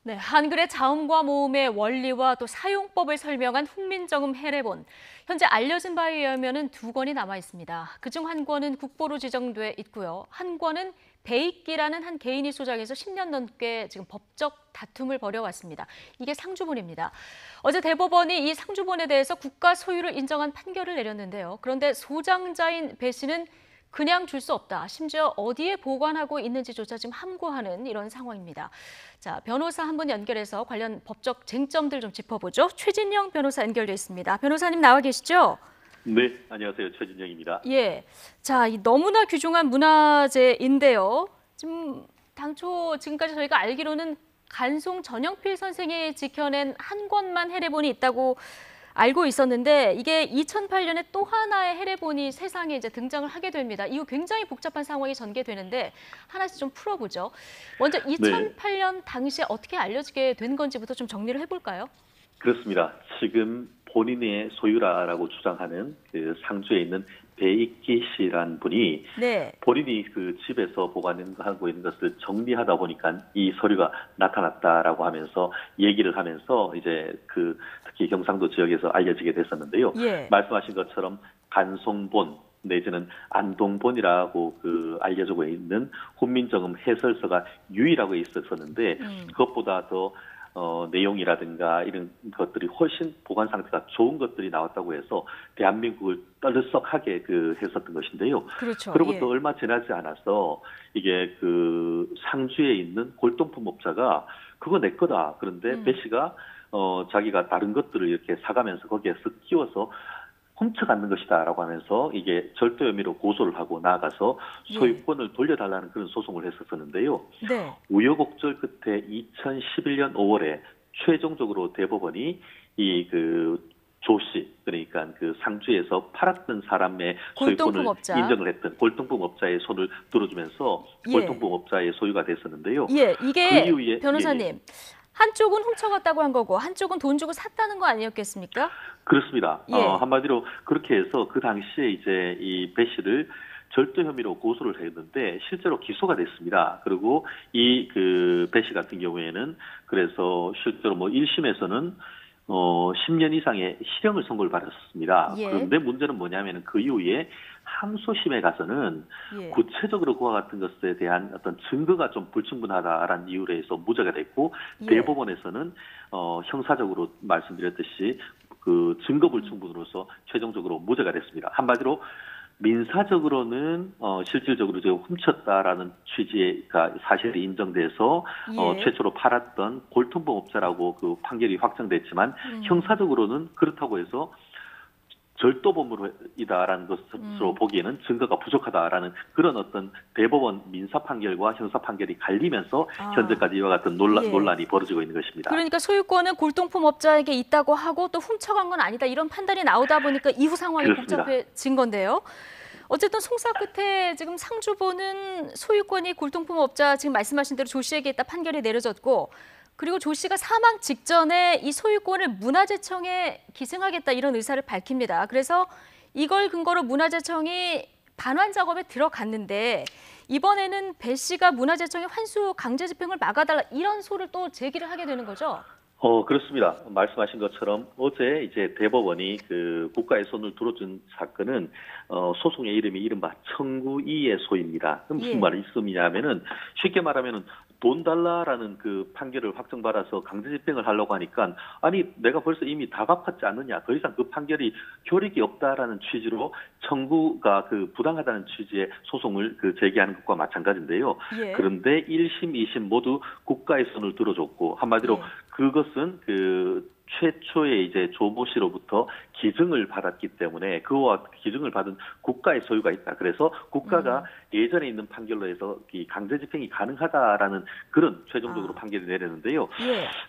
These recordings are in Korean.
네, 한글의 자음과 모음의 원리와 또 사용법을 설명한 훈민정음 해례본. 현재 알려진 바에 의하면 두 권이 남아 있습니다. 그중 한 권은 국보로 지정돼 있고요. 한 권은 배익기라는 한 개인이 소장해서 10년 넘게 지금 법적 다툼을 벌여왔습니다. 이게 상주본입니다. 어제 대법원이 이 상주본에 대해서 국가 소유를 인정한 판결을 내렸는데요. 그런데 소장자인 배 씨는 그냥 줄 수 없다. 심지어 어디에 보관하고 있는지조차 지금 함구하는 이런 상황입니다. 자, 변호사 한 분 연결해서 관련 법적 쟁점들 좀 짚어보죠. 최진영 변호사 연결돼 있습니다. 변호사님 나와 계시죠? 네, 안녕하세요. 최진영입니다. 예. 자, 이 너무나 귀중한 문화재인데요. 지금 당초 지금까지 저희가 알기로는 간송 전영필 선생이 지켜낸 한 권만 해례본이 있다고 알고 있었는데 이게 2008년에 또 하나의 해례본이 세상에 이제 등장을 하게 됩니다. 이후 굉장히 복잡한 상황이 전개되는데 하나씩 좀 풀어보죠. 먼저 2008년 당시에 어떻게 알려지게 된 건지부터 좀 정리를 해볼까요? 그렇습니다. 지금 본인의 소유라고 주장하는 그 상주에 있는 배익기 씨란 분이 네. 본인이 그 집에서 보관하고 있는 것을 정리하다 보니까 이 서류가 나타났다라고 하면서 얘기를 하면서 이제 그 특히 경상도 지역에서 알려지게 됐었는데요. 예. 말씀하신 것처럼 간송본 내지는 안동본이라고 그 알려지고 있는 훈민정음 해설서가 유일하게 있었었는데 그것보다 더 내용이라든가 이런 것들이 훨씬 보관 상태가 좋은 것들이 나왔다고 해서 대한민국을 떨썩하게 했었던 것인데요. 그렇죠. 그로부터 예. 얼마 지나지 않아서 이게 그 상주에 있는 골동품 업자가 그거 내 거다. 그런데 배 씨가 자기가 다른 것들을 이렇게 사가면서 거기에 쓱 끼워서 훔쳐가는 것이다라고 하면서 이게 절도 혐의로 고소를 하고 나아가서 소유권을 돌려달라는 그런 소송을 했었는데요. 네. 우여곡절 끝에 2011년 5월에 최종적으로 대법원이 이 조 씨, 그러니까 그 상주에서 팔았던 사람의 소유권을 인정을 했던 골동품 업자의 손을 들어주면서 골동품 업자의 소유가 됐었는데요. 예, 이게 그 이후에 변호사님. 한쪽은 훔쳐갔다고 한 거고 한쪽은 돈 주고 샀다는 거 아니었겠습니까? 그렇습니다. 예. 한마디로 그렇게 해서 그 당시에 이제 이 배 씨를 절도 혐의로 고소를 했는데 실제로 기소가 됐습니다. 그리고 이 배 씨 같은 경우에는 그래서 실제로 1심에서는 10년 이상의 실형을 선고를 받았습니다. 예. 그런데 문제는 뭐냐면은 그 이후에 항소심에 가서는 구체적으로 그와 같은 것에 대한 어떤 증거가 좀 불충분하다라는 이유로 해서 무죄가 됐고 대법원에서는 형사적으로 말씀드렸듯이 그 증거 불충분으로서 최종적으로 무죄가 됐습니다. 한마디로 민사적으로는 실질적으로 제가 훔쳤다라는 취지가 사실이 인정돼서 최초로 팔았던 골동품업자라고 그 판결이 확정됐지만 형사적으로는 그렇다고 해서 절도범이다라는 것으로 보기에는 증거가 부족하다라는 그런 어떤 대법원 민사 판결과 형사 판결이 갈리면서 현재까지 이와 같은 논란이 벌어지고 있는 것입니다. 그러니까 소유권은 골동품 업자에게 있다고 하고 또 훔쳐간 건 아니다 이런 판단이 나오다 보니까 이후 상황이 그렇습니다. 복잡해진 건데요. 어쨌든 송사 끝에 지금 상주본은 소유권이 골동품 업자 지금 말씀하신 대로 조 씨에게 있다 판결이 내려졌고 그리고 조 씨가 사망 직전에 이 소유권을 문화재청에 기증하겠다 이런 의사를 밝힙니다. 그래서 이걸 근거로 문화재청이 반환 작업에 들어갔는데 이번에는 배 씨가 문화재청에 환수 강제 집행을 막아달라 이런 소를 또 제기를 하게 되는 거죠? 그렇습니다. 말씀하신 것처럼 어제 이제 대법원이 그 국가의 손을 들어준 사건은 소송의 이름이 이른바 청구이의 소입니다. 무슨 말씀이냐면은 쉽게 말하면은 돈 달라라는 그 판결을 확정받아서 강제 집행을 하려고 하니까 아니 내가 벌써 이미 다 갚았지 않느냐 더 이상 그 판결이 효력이 없다라는 취지로 청구가 그 부당하다는 취지의 소송을 제기하는 것과 마찬가지인데요. 그런데 1심, 2심 모두 국가의 손을 들어줬고 한마디로 그것은 최초에 이제 조모 씨로부터 기증을 받았기 때문에 그와 기증을 받은 국가의 소유가 있다. 그래서 국가가 예전에 있는 판결로 해서 이 강제 집행이 가능하다라는 그런 최종적으로 판결이 내렸는데요.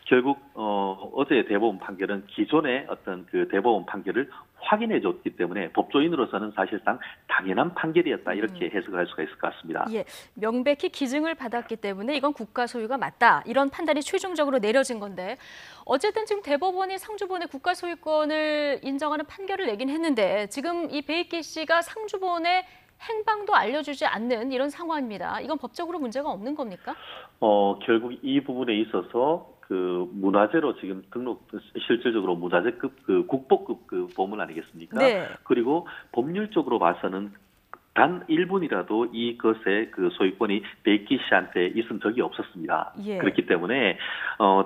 결국 어제 대법원 판결은 기존의 어떤 그 대법원 판결을 확인해 줬기 때문에 법조인으로서는 사실상 당연한 판결이었다 이렇게 해석을 할 수가 있을 것 같습니다. 명백히 기증을 받았기 때문에 이건 국가 소유가 맞다 이런 판단이 최종적으로 내려진 건데 어쨌든 지금 대법원이 상주본의 국가 소유권을 인정하는 판결을 내긴 했는데 지금 이 배익기 씨가 상주본의 행방도 알려주지 않는 이런 상황입니다. 이건 법적으로 문제가 없는 겁니까? 결국 이 부분에 있어서 그 문화재로 지금 등록 실질적으로 문화재급 그 국보급 그 보물 아니겠습니까? 네. 그리고 법률적으로 봐서는 단 1분이라도 이것의 그 소유권이 베이키 씨한테 있은 적이 없었습니다. 예. 그렇기 때문에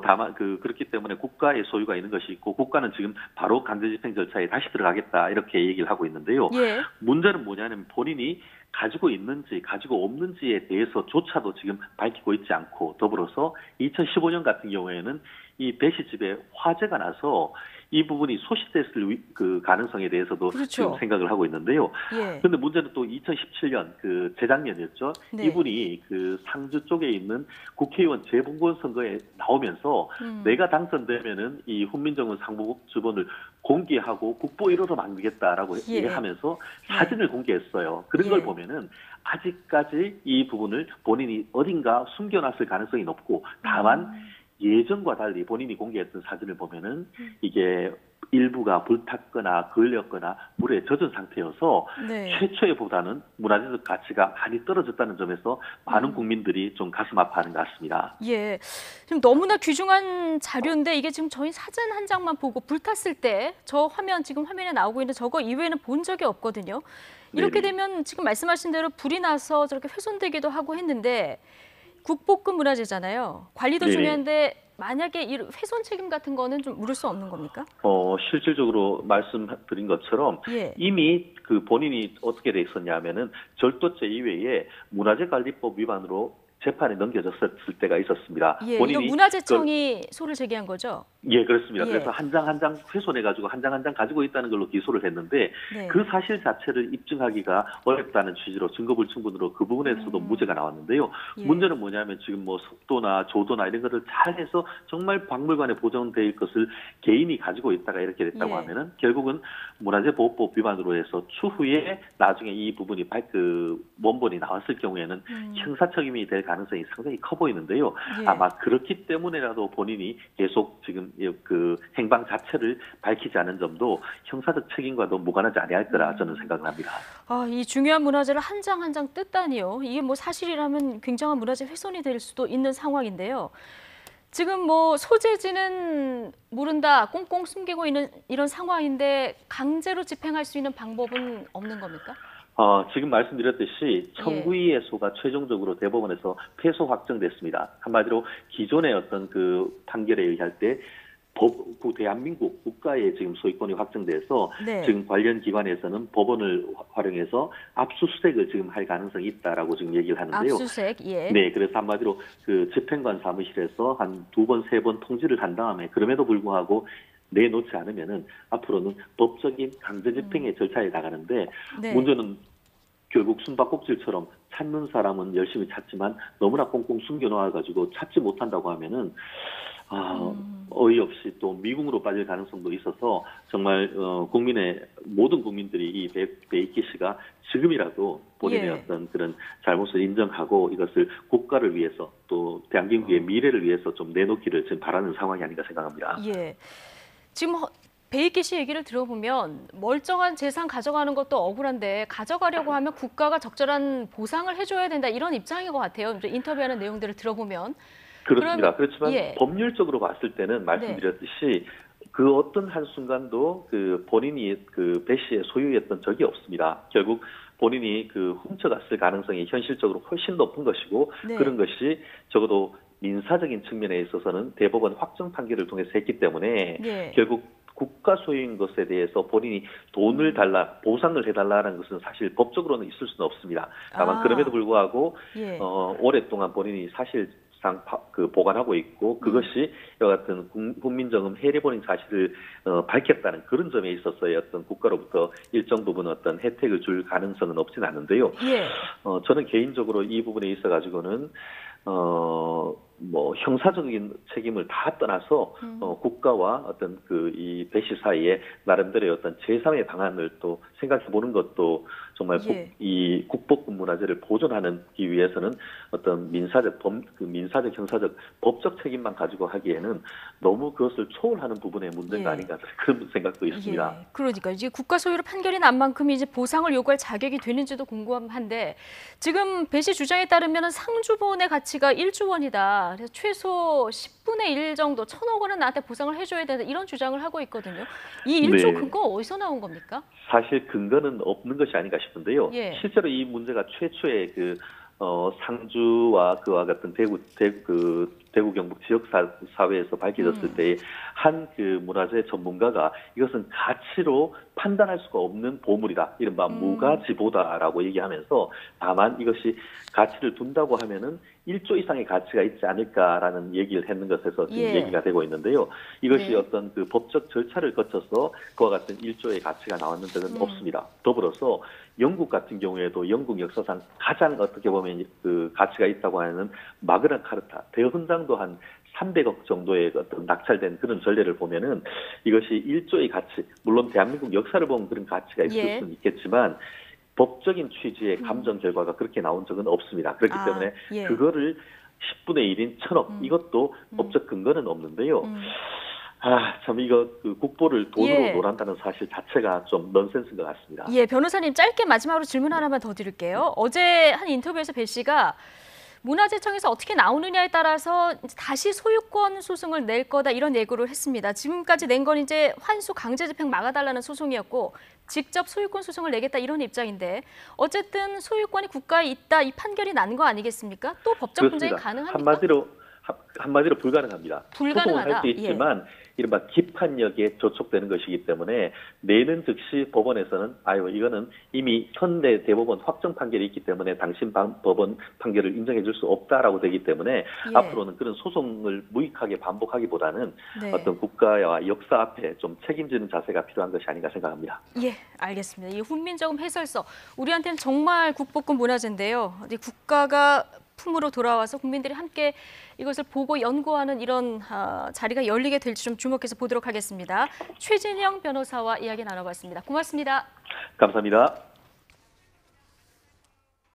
다만 그렇기 때문에 국가의 소유가 있는 것이 있고 국가는 지금 바로 강제집행 절차에 다시 들어가겠다 이렇게 얘기를 하고 있는데요. 예. 문제는 뭐냐면 본인이 가지고 있는지 가지고 없는지에 대해서조차도 지금 밝히고 있지 않고 더불어서 2015년 같은 경우에는 이 배씨 집에 화재가 나서 이 부분이 소실됐을 그 가능성에 대해서도 그렇죠. 지금 생각을 하고 있는데요. 예. 그런데 문제는 또 2017년 그 재작년이었죠. 네. 이분이 그 상주 쪽에 있는 국회의원 재보궐 선거에 나오면서 내가 당선되면은 이 훈민정음 상부주본을 공개하고 국보 1호로 만들겠다라고 예. 얘기하면서 사진을 공개했어요. 그런 걸 예. 보면은 아직까지 이 부분을 본인이 어딘가 숨겨놨을 가능성이 높고 다만 예전과 달리 본인이 공개했던 사진을 보면은 이게 일부가 불탔거나 걸렸거나 물에 젖은 상태여서 네. 최초에보다는 문화재적 가치가 많이 떨어졌다는 점에서 많은 국민들이 좀 가슴 아파하는 것 같습니다. 예. 지금 너무나 귀중한 자료인데 이게 지금 저희 사진 한 장만 보고 불탔을 때 저 화면 지금 화면에 나오고 있는 저거 이외에는 본 적이 없거든요. 이렇게 네네. 되면 지금 말씀하신 대로 불이 나서 저렇게 훼손되기도 하고 했는데 국보급 문화재잖아요. 관리도 네네. 중요한데 만약에 이 훼손 책임 같은 거는 좀 물을 수 없는 겁니까? 실질적으로 말씀드린 것처럼 예. 이미 그 본인이 어떻게 돼 있었냐면은 절도죄 이외에 문화재관리법 위반으로 재판에 넘겨졌을 때가 있었습니다. 예. 본인이 이거 문화재청이 소를 제기한 거죠? 예, 그렇습니다. 예. 그래서 한 장 한 장 훼손해가지고 한 장 한 장 가지고 있다는 걸로 기소를 했는데 네. 그 사실 자체를 입증하기가 어렵다는 취지로 증거불충분으로 그 부분에서도 무죄가 나왔는데요. 예. 문제는 뭐냐면 지금 뭐 속도나 조도나 이런 것을 잘 해서 정말 박물관에 보존될 것을 개인이 가지고 있다가 이렇게 됐다고 예. 하면은 결국은 문화재보호법 위반으로 해서 추후에 나중에 이 부분이 원본이 나왔을 경우에는 형사 책임이 될 가능성이 상당히 커 보이는데요. 예. 아마 그렇기 때문에라도 본인이 계속 지금 그 행방 자체를 밝히지 않은 점도 형사적 책임과도 무관하지 아니할 거라 저는 생각을 합니다. 아, 이 중요한 문화재를 한 장 한 장 뜯다니요. 이게 뭐 사실이라면 굉장한 문화재 훼손이 될 수도 있는 상황인데요. 지금 뭐 소재지는 모른다, 꽁꽁 숨기고 있는 이런 상황인데 강제로 집행할 수 있는 방법은 없는 겁니까? 지금 말씀드렸듯이 청구이해소가 최종적으로 대법원에서 패소 확정됐습니다. 한마디로 기존의 어떤 그 판결에 의할 때 대한민국 국가의 지금 소유권이 확정돼서 네. 지금 관련 기관에서는 법원을 활용해서 압수수색을 지금 할 가능성이 있다라고 지금 얘기를 하는데요. 압수수색, 예. 네, 그래서 한마디로 그 집행관 사무실에서 한 2번, 3번 통지를 한 다음에 그럼에도 불구하고 내놓지 않으면은 앞으로는 법적인 강제 집행의 절차에 나가는데 네. 문제는 결국 숨바꼭질처럼 찾는 사람은 열심히 찾지만 너무나 꽁꽁 숨겨놓아가지고 찾지 못한다고 하면은 어이없이 또 미궁으로 빠질 가능성도 있어서 정말 모든 국민들이 이 베이키 씨가 지금이라도 본인의 예. 어떤 그런 잘못을 인정하고 이것을 국가를 위해서 또 대한민국의 미래를 위해서 좀 내놓기를 지금 바라는 상황이 아닌가 생각합니다. 예. 지금 베이키 씨 얘기를 들어보면 멀쩡한 재산 가져가는 것도 억울한데 가져가려고 하면 국가가 적절한 보상을 해줘야 된다 이런 입장인 것 같아요. 인터뷰하는 내용들을 들어보면. 그렇습니다. 그렇지만 예. 법률적으로 봤을 때는 말씀드렸듯이 그 어떤 한순간도 그 본인이 그 배 씨의 소유였던 적이 없습니다. 결국 본인이 그 훔쳐갔을 가능성이 현실적으로 훨씬 높은 것이고 네. 그런 것이 적어도 민사적인 측면에 있어서는 대법원 확정 판결을 통해서 했기 때문에 예. 결국 국가 소유인 것에 대해서 본인이 돈을 달라, 보상을 해달라는 것은 사실 법적으로는 있을 수는 없습니다. 다만 그럼에도 불구하고 예. 오랫동안 본인이 사실상 보관하고 있고 그것이 이와 같은 훈민정음 해례본인 사실을 밝혔다는 그런 점에 있어서의 어떤 국가로부터 일정 부분 어떤 혜택을 줄 가능성은 없진 않은데요. 예. 저는 개인적으로 이 부분에 있어 가지고는 뭐 형사적인 책임을 다 떠나서 국가와 어떤 그 이 배씨 사이에 나름대로의 어떤 제3의 방안을 또 생각해 보는 것도 정말 예. 이 국보급 문화재를 보존하기 위해서는 어떤 민사적, 형사적, 법적 책임만 가지고 하기에는 너무 그것을 초월하는 부분의 문제가 예. 아닌가 그런 생각도 있습니다. 예. 그러니까 이제 국가 소유로 판결이 난 만큼 이제 보상을 요구할 자격이 되는지도 궁금한데 지금 배 씨 주장에 따르면 상주보훈의 가치가 1조 원이다. 그래서 최소 10분의 1 정도 1,000억 원은 나한테 보상을 해줘야 된다. 이런 주장을 하고 있거든요. 이 1조 네. 근거 어디서 나온 겁니까? 사실 근거는 없는 것이 아닌가 싶은데요. 예. 실제로 이 문제가 최초의 상주와 그와 같은 대구 경북 지역 사회에서 밝혀졌을 때 한 문화재 전문가가 이것은 가치로 판단할 수가 없는 보물이다. 이른바 무가지보다라고 얘기하면서 다만 이것이 가치를 둔다고 하면은 1조 이상의 가치가 있지 않을까라는 얘기를 했는 것에서 지금 예. 얘기가 되고 있는데요. 이것이 네. 어떤 법적 절차를 거쳐서 그와 같은 1조의 가치가 나왔는 적은 없습니다. 더불어서 영국 같은 경우에도 영국 역사상 가장 어떻게 보면 가치가 있다고 하는 마그나 카르타 대헌장도 한 300억 정도의 어떤 낙찰된 그런 전례를 보면은 이것이 1조의 가치, 물론 대한민국 역사를 보면 그런 가치가 있을 예. 수는 있겠지만 법적인 취지의 감정 결과가 그렇게 나온 적은 없습니다. 그렇기 때문에 예. 그거를 10분의 1인 1,000억 이것도 법적 근거는 없는데요. 참 이거 국보를 돈으로 예. 놀한다는 사실 자체가 좀 넌센스인 것 같습니다. 예, 변호사님 짧게 마지막으로 질문 하나만 더 드릴게요. 어제 한 인터뷰에서 배 씨가 문화재청에서 어떻게 나오느냐에 따라서 다시 소유권 소송을 낼 거다 이런 예고를 했습니다. 지금까지 낸 건 이제 환수 강제 집행 막아달라는 소송이었고 직접 소유권 소송을 내겠다 이런 입장인데 어쨌든 소유권이 국가에 있다 이 판결이 난 거 아니겠습니까? 또 법적 분쟁이 그렇습니다. 가능합니까? 한마디로 불가능합니다. 소송을 할 불가능하다. 수 있지만 이른바 기판력에 저촉되는 것이기 때문에 내는 즉시 법원에서는 이거는 이미 현대 대법원 확정 판결이 있기 때문에 당신 법원 판결을 인정해 줄 수 없다라고 되기 때문에 예. 앞으로는 그런 소송을 무익하게 반복하기보다는 네. 어떤 국가와 역사 앞에 좀 책임지는 자세가 필요한 것이 아닌가 생각합니다. 예, 알겠습니다. 이 훈민정음 해설서 우리한테는 정말 국보급 문화재인데요. 국가가 품으로 돌아와서 국민들이 함께 이것을 보고 연구하는 이런 자리가 열리게 될지 좀 주목해서 보도록 하겠습니다. 최진영 변호사와 이야기 나눠봤습니다. 고맙습니다. 감사합니다.